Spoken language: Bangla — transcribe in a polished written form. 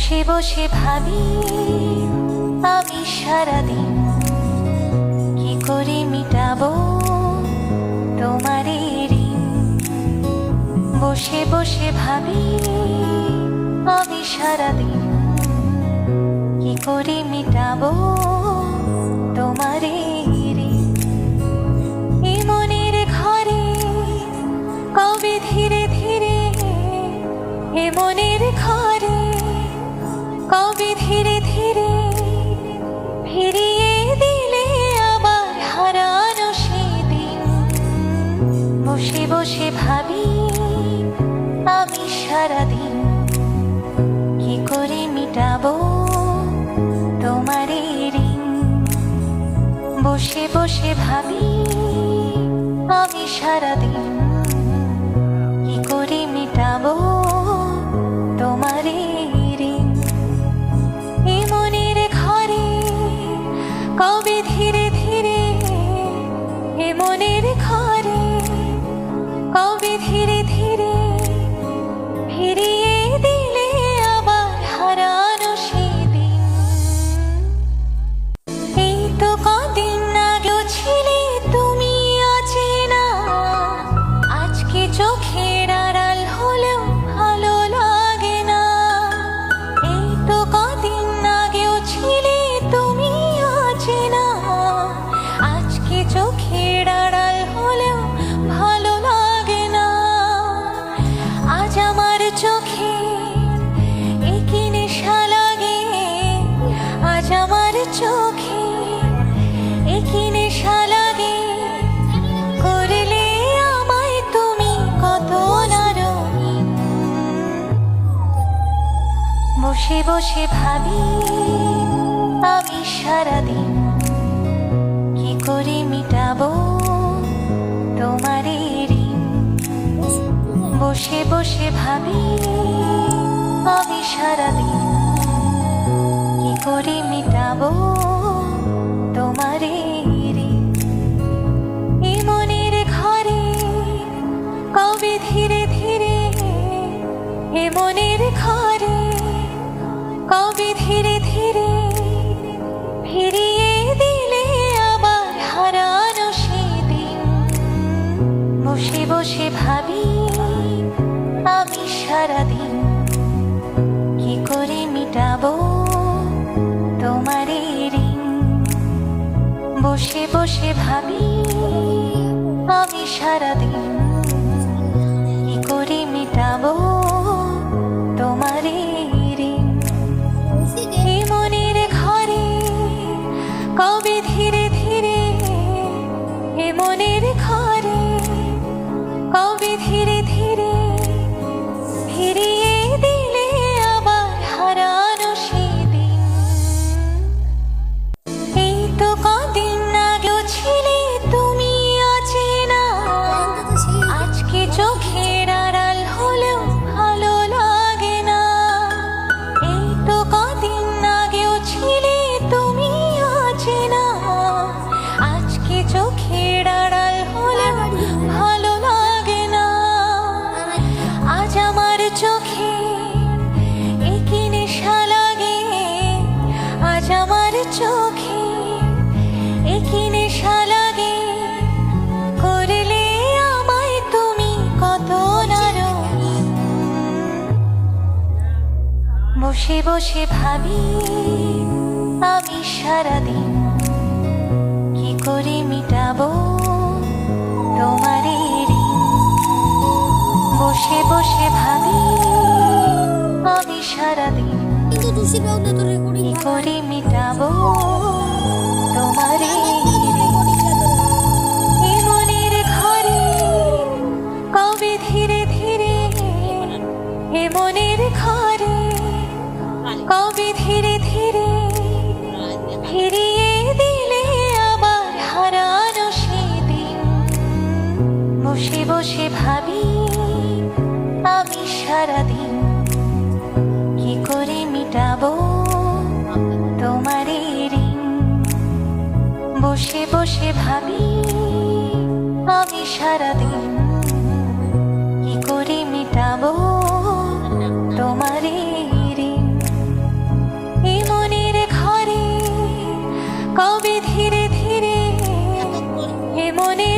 বসে বসে ভাবি আমি সারাদিন কি করে মিটাবো তোমার ঋণ। বসে বসে ভাবি আমি সারাদিন কি করে মিটাবো তোমার ঋণ। এই মনের ঘরে কবে ধীরে ধীরে, এ মনের ঘরে কবে ধীরে ধীরে ফিরিয়ে দিলে আবার হারানো সেদিন। বসে বসে ভাবি আমি সারাদিন কি করে মিটাবো তোমার ঋণ। বসে বসে ভাবি আমি সারাদিন কি করে মিটাবো তোমার ঋণ। এই মনের ঘরে কবে ধীরে ধীরে, এ মনের ঘরে কবে ধীরে ধীরে ফিরিয়ে দিলে আবার হারানো সেদিন। এই তো কদিন আগেও ছিলে তুমি অচেনা, আজকে চোখের আড়াল হলেও ভালো লাগে না। এই তো কদিন আগেও ছিলে তুমি অচেনা, আজকে চোখের আড়াল হলেও ভালো লাগে না। আজ আমার চোখে একই নেশা লাগে, আজ আমার চোখে একই নেশা লাগে। করলে আমায় তুমি কত না রঙিন। বসে বসে ভাবি আমি সারাদিন কি করে মিটাবো তোমার ঋণ। বসে বসে ভাবি আমি সারাদিন কি করে মিটাবো তোমার ঋণ। এই মনের ঘরে কবে ধীরে ধীরে, এ মনের ঘরে কবে ধীরে ধীরে ফিরিয়ে দিলে আবার হারানো সেদিন। বসে বসে ভাবি আমি সারাদিন কি করে মিটাবো তোমার ঋণ। বসে বসে ভাবি আমি সারাদিন কি করে মিটাবো তোমার ঋণ। এই মনের ঘরে কবে ধীরে ধীরে, এ মনের ঘরে কবে ধীরে ধীরে ফিরিয়ে দিলে আবার হারানো সেদিন। এই তো কদিন আগেও ছিলে তুমি অচেনা, আজকে চোখের আড়াল হলেও ভালো লাগে না। এই তো কদিন আগেও ছিলে তুমি অচেনা, আজকে চোখের আড়াল হলেও ভালো লাগে না। আজ আমার চোখে একই নেশা লাগে, আজ আমার চোখে একই নেশা লাগে। করলে আমায় তুমি কত না রঙিন। বসে বসে ভাবি আমি সারাদিন কি করে মিটাবো তোমার ঋণ। বসে বসে ভাবি আমি সারাদিন কি করে মিটাবো তোমার ঋণ। এই মনের ঘরে কবে ধীরে ধীরে, এ মনের ঘরে কবে ধীরে ধীরে ফিরিয়ে দিলে আবার হারানো সেদিন। বসে বসে ভাবি আমি সারাদিন কি করে মিটাবো তোমার ঋণ। বসে বসে ভাবি আমি সারাদিন কি করে মিটাবো তোমার ঋণ। কবে ধীরে ধীরে এ মনে